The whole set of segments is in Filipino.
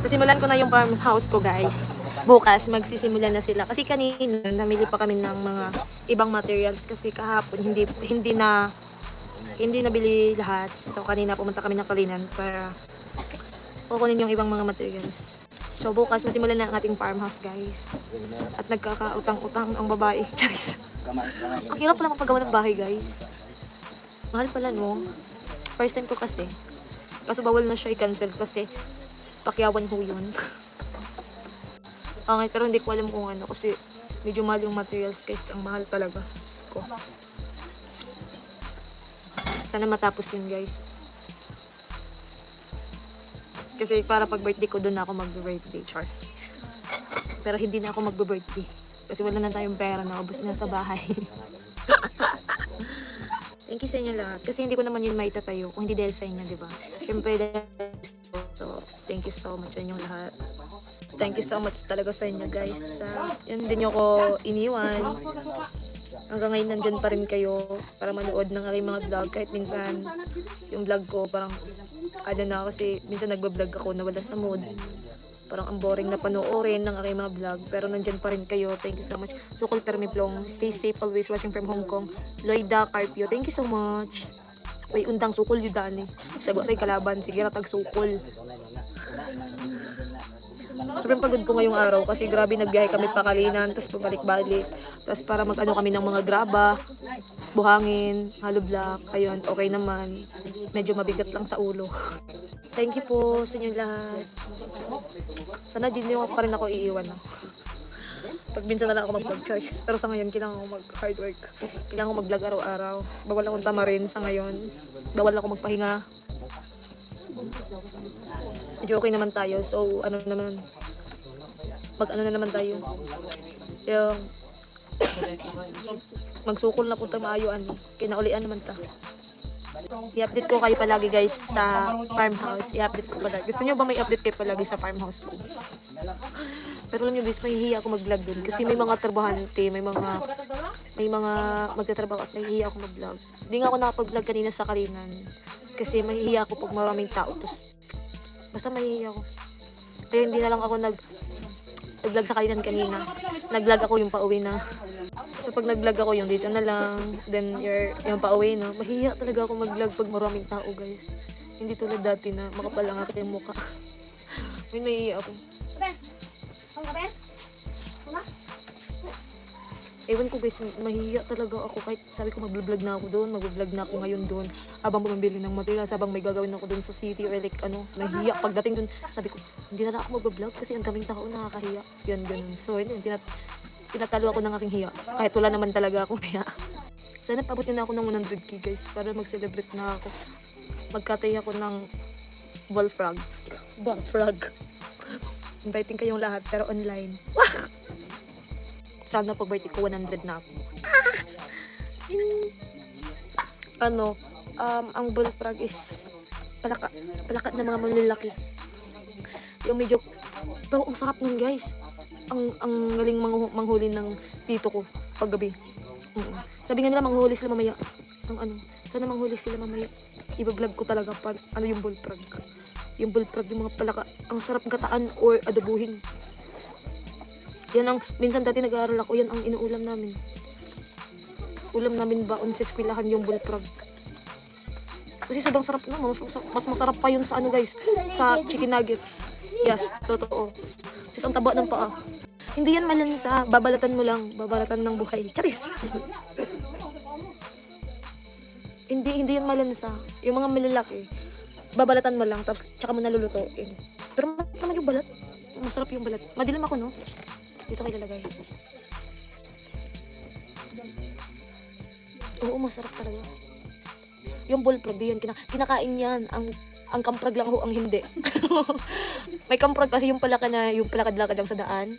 Simulan ko na yung farmhouse ko, guys. Bukas, magsisimula na sila. Kasi kanina, namili pa kami ng mga ibang materials. Kasi kahapon, hindi nabili lahat. So, kanina pumunta kami ng Kalinan para kukunin yung ibang mga materials. So, bukas, masimulan na ang ating farmhouse, guys. At nagkakautang-utang ang babae. Charis. Ang hirap pala magpagawa ng bahay, guys. Mahal pala, no? First time ko kasi. Kaso bawal na siya i-cancel kasi Pakyawan ho yun. Okay, pero hindi ko alam kung ano kasi medyo mahal yung materials guys. Ang mahal talaga. Diyos ko. Sana matapos yun guys. Kasi para pag birthday ko doon ako mag-birthday. Char. Pero hindi na ako mag-birthday. Kasi wala na tayong pera na ubos na sa bahay. Thank you sa inyo lahat. Kasi hindi ko naman yun maitatayo kung hindi dahil sa inyo, di ba? Siyempre dahil. So, thank you so much sa inyong lahat. Thank you so much talaga sa inyo guys. Yun din nyo ko iniwan. Hanggang ngayon nandyan pa rin kayo para manood ng aking mga vlog. Kahit minsan yung vlog ko parang ano na kasi minsan nagbablog ako nawala sa mood. Parang ang boring na panoorin ng aking mga vlog. Pero nandyan pa rin kayo. Thank you so much. Sukol Permiplong. Stay safe always watching from Hong Kong. Loida Carpio. Thank you so much. May undang sukol yun dani. Sagot ay kalaban. Sige ratag sukol. Sobrang pagod ko ngayong araw kasi grabe nagbiyahe kami pa Kalinan. Tapos pabalik-balik. Tapos para mag-ano kami ng mga graba. Buhangin. Hollow block. Ayun. Okay naman. Medyo mabigat lang sa ulo. Thank you po sa inyo lahat. Sana din nyo pa rin ako iiwan. No? Pag minsan na lang ako mag-vlog choice. Pero sa ngayon, kailangan ko mag-hard work. Kailangan ko mag-vlog araw-araw. Bawal akong tamarin sa ngayon. Bawal ako magpahinga. Medyo okay naman tayo. So, ano naman. Mag-ano na naman tayo. Yung magsukol na punta maayuan. Kinaulian naman ta. I-update ko kayo palagi guys sa farmhouse. I-update ko palagi. Gusto nyo ba may update kayo palagi sa farmhouse ko? Pero alam nyo guys, mahihiya ako mag-vlog dun. Kasi may mga trabahante, may mga magtatrabaho at mahihiya ako mag-vlog. Hindi nga ako nakapag-vlog kanina sa Kalinan. Kasi mahihiya ako pag maraming tao. Basta mahihiya ako. Kaya hindi na lang ako nag-vlog sa Kalinan kanina. Nag-vlog ako yung pauwi na. So pag nag-vlog ako yung dito na lang. Then yung pauwi na. Mahihiya talaga ako mag-vlog pag maraming tao guys. Hindi tulad dati na makapal ang aking mukha. May mahihiya ako. Ewan ko guys, mahihiya talaga ako kahit sabi ko mag-vlog na ako doon, mag-vlog na ako ngayon doon habang bumibili ng materials, habang may gagawin ako doon sa city or like ano, nahihiya pagdating doon, sabi ko hindi na ako mag-vlog kasi ang daming tao nakakahiya, yun ganun. So yun, tinatalo ako ng aking hiya kahit wala naman talaga akong hiya. Sana paabot na ako ng 100k guys para mag-celebrate na ako. Magkatay ako ng bullfrog. Inviting kayong lahat pero online. Sana pag birthday ko 100 na ako. Ang bullfrog is palaka na mga malalaki. Yung medyo, pero ang sarap nun guys. Ang galing manghuli ng tito ko paggabi. Sabi nga nila manghuli sila mamaya. Sana manghuli sila mamaya. I-vlog ko talaga yung bullfrog. Yung bullfrog, yung mga palaka. Ang sarap gataan or adobuhin. Yan ang, minsan dati nag-aaral ako, yan ang inuulam namin. Ulam namin baon sa eskwelahan yung bullfrog. Kasi sobrang sarap na, mas masarap pa yun sa ano guys, sa chicken nuggets. Yes, totoo. Kasi ang taba ng paa. Hindi yan malansa, babalatan mo lang, babalatan ng buhay. Charis! hindi yan malansa. Yung mga malalaki, babalatan mo lang, tapos tsaka mo nalulutuin. Pero masarap naman yung balat. Masarap yung balat. Madilim ako, no? Dito kayo lalagay. Oo, masarap talaga. Yung bullfrog, yan, kinakain yan. Ang kamprag lang ho, ang hindi. May kamprag kasi yung palakad-lakad lang sa daan.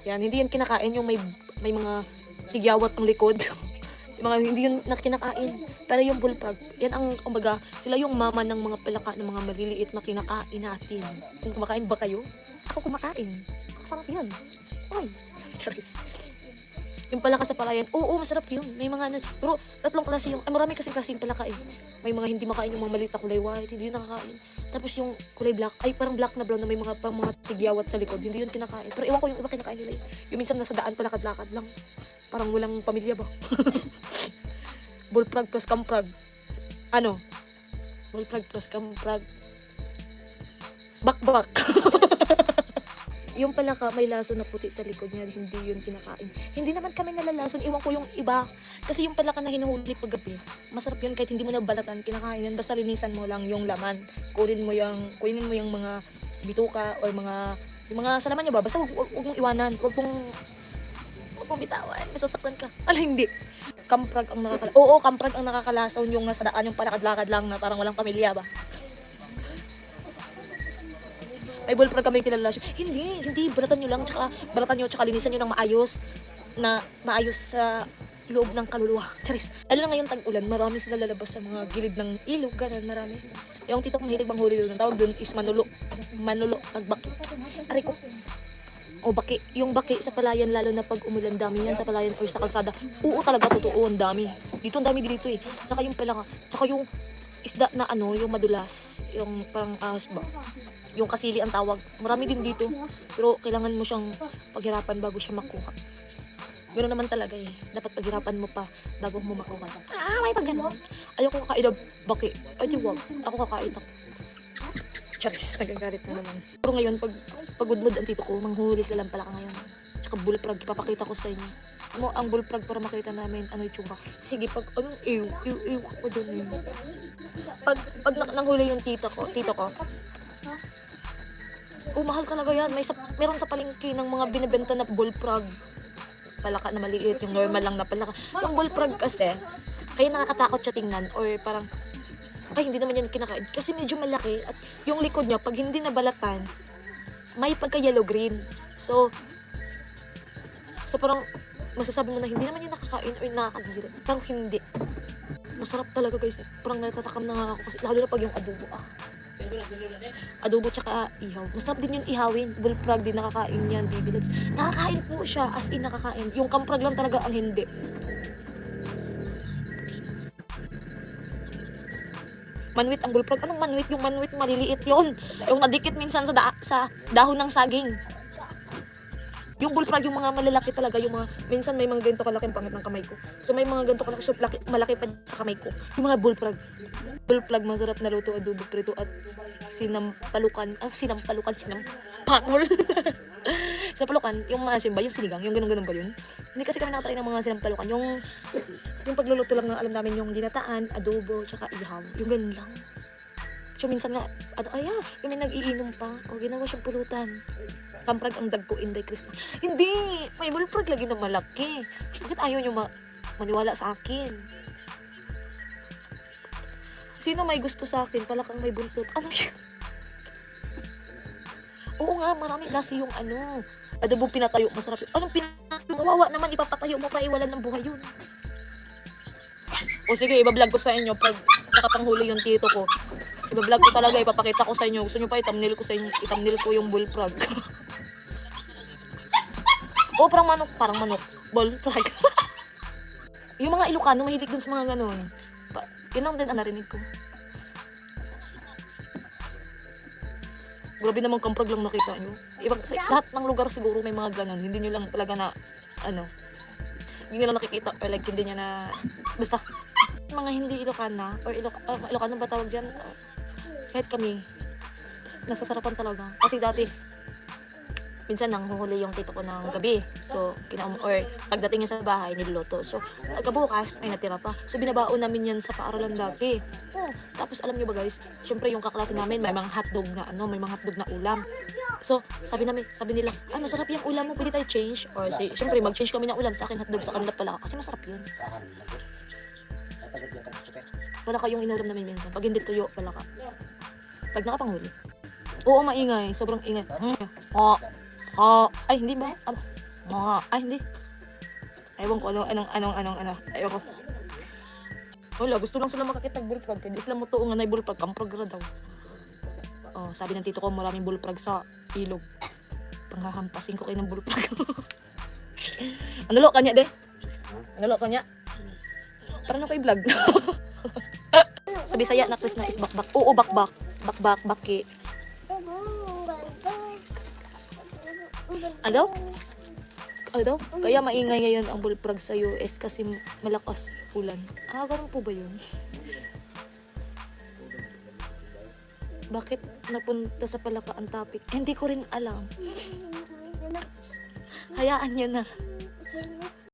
Yan, hindi yan kinakain. Yung may mga tigyawat ang likod. Yung mga hindi yun kinakain. Pero yung bullfrog, yan ang, kumbaga, sila yung mama ng mga palaka, ng mga maliliit na kinakain natin. Kung kumakain ba kayo? Ako kumakain. Masarap yan. Ay, charis. Yung palaka sa palayan, oo, masarap yun. May mga, pero tatlong klase yung, marami kasing klase yung palaka eh. May mga hindi makain yung mga maliit na kulay white, hindi yun nakakain. Tapos yung kulay black, ay parang black na brown na may mga tigyawat sa likod. Hindi yun kinakain. Pero ewan ko yung iba kinakain nila yun. Yung minsan nasa daan palakad-lakad lang. Parang walang pamilya ba? Bullfrog plus camfrog. Ano? Bullfrog plus camfrog. Bakbak. Yung palaka may laso na puti sa likod niya, hindi yun kinakain. Hindi naman kami nalalason, iwan ko yung iba. Kasi yung palaka na hinuhuli paggabi, masarap yun kahit hindi mo na balatan, kinakain yan. Basta linisan mo lang yung laman. Kunin mo yung mga bituka or yung mga salaman niya ba. Basta wag mong iwanan, wag mong bitawan, masasaktan ka. Hindi. Kamprag ang kamprag ang nakakalason yung nasa daan, yung palakad-lakad lang na parang walang pamilya ba. May bullfrog kami kilala siya. Hindi. Balatan nyo, tsaka linisan nyo ng maayos sa loob ng kaluluwa. Charis. Lalo na ngayon tag-ulan, marami sila lalabas sa mga gilid ng ilog, ganun, marami. Yung tito ko mahilig manghuli doon, tawag doon is manulo, nagbaki. Aray ko. O baki, yung baki sa palayan, lalo na pag umulan, dami yan sa palayan or sa kalsada. Oo talaga, totoo, ang dami. Dito, ang dami dito eh. Tsaka yung palaka, tsaka yung isda na yung madulas, yung parang ahas ba. Yung kasili ang tawag. Marami din dito. Pero kailangan mo siyang paghirapan bago siya makuha. Ganoon naman talaga eh. Dapat paghirapan mo pa bago mo makuha. May pag gano'n. Ayoko kakain ng baki. Ay, di wag. Ako kakain ako. Charis, nagagalit na naman. Pero ngayon, pagudmod ang tito ko, manghuhuli sila lang pala ka ngayon. Tsaka bullfrog, ipapakita ko sa inyo. Ano ang bullfrog para makita namin ano yung tsura. Sige, anong ew ko dun eh. Pag nanghuli yung tito ko, mahal talaga yan. Meron sa palengke ng mga binibenta na bullfrog. Palaka na maliit, yung normal lang na palaka. Yung bullfrog kasi, kaya nakakatakot siya tingnan or parang, hindi naman yan kinakain. Kasi medyo malaki at yung likod niya, pag hindi nabalatan, may pagka-yellow green. So parang masasabi mo na hindi naman yan nakakain or nakakadiri. Parang hindi. Masarap talaga guys. Parang natatakam na nga ako kasi lalo na pag yung adobo. Adobo tsaka ihaw. Masarap din yung ihawin. Bullfrog din nakakain yan, baby loves. Nakakain po siya, as in nakakain. Yung kamprag lang talaga ang hindi. Manwit ang bullfrog. Anong manwit? Yung manwit maliliit yon. Yung nadikit minsan sa dahon ng saging. Yung bullfrog, yung mga malalaki talaga, yung mga, minsan may mga ganito kalaki ang pangit ng kamay ko. So may mga ganito kalaki, so malaki pa sa kamay ko. Yung mga bullfrog. Bullfrog, masarap na luto, adobo, prito, at sinampalukan. Sa palukan, yung maasim ba, yung sinigang, yung ganun-ganun ba yun? Hindi kasi kami nakatry ng mga sinampalukan. Yung pagluluto lang ng alam namin, yung dinataan, adobo, tsaka ihaw. Yung ganun lang. So minsan nga, yung may nag-iinom pa, o ginawa siyang pulutan. Kamprag ang dag ko, Inday Krista. Hindi! May bullfrog lagi na malaki. Bakit ayaw nyo maniwala sa akin? Sino may gusto sa akin? Palakang may buntot. Ano siya? Oo nga, marami klase yung adobo pinatayo. Masarap yun. Anong pinatayo? Kawawa naman, ipapatayo mo pa, iwalan ng buhay yun. O sige, ibablog ko sa inyo pag nakapanghuli yung tito ko. Ibablog ko talaga, ipapakita ko sa inyo. Gusto nyo pa, itamnil ko sa inyo. Itamnil ko yung bullfrog. O, parang manok. Bullfrog. Yung mga Ilocano, mahilig dun sa mga ganun. Yun lang din ang narinig ko. Grabe naman kamprag lang nakita nyo. Lahat ng lugar siguro may mga ganun. Hindi nyo lang talaga na, hindi nyo lang nakikita. Or like, hindi nyo na, basta, mga hindi Ilocana, or Ilocano ba tawag dyan? Kahit kami, nasasarapan talaga. Kasi dati, minsan nanghuhuli yung tito ko ng gabi. So, or pagdating niya sa bahay, niluluto. So, kabukas, ay natira pa. So, binabaon namin yan sa paaralan dati. Tapos, alam niyo ba guys, syempre yung kaklase namin, may mga hotdog na ulam. So, sabi nila, masarap yung ulam mo, pwede tayo change. Or, syempre, mag-change kami ng ulam sa akin hotdog, sa kanila pala. Kasi masarap yun. Wala kayong inulam namin minsan. Pag hindi tuyo, wala ka. Pag nakapanghuli. Oo, maingay. Sobrang ingay. Ay, hindi ba? Hindi. Ewan ko, anong. Ayoko. Wala, gusto lang sila makakita ng bullfrog. Hindi sila mo tuungan na bullfrog. Kamprog na daw. Sabi ng tito ko, maraming bullfrog sa ilog. Panghahampasin ko kayo ng bullfrog. Analo kanya, de? Analo kanya? Para na ko i-vlog. Sa Bisaya, na twist na is bakbak. Oo, bakbak. bakbaki. Ano? Ano? Kaya maingay ngayon ang bullfrog sa US kasi malakas ulan. Ah, ganun po ba yun? Bakit napunta sa Palaka ang topic? Hindi ko rin alam. Hayaan niyo na.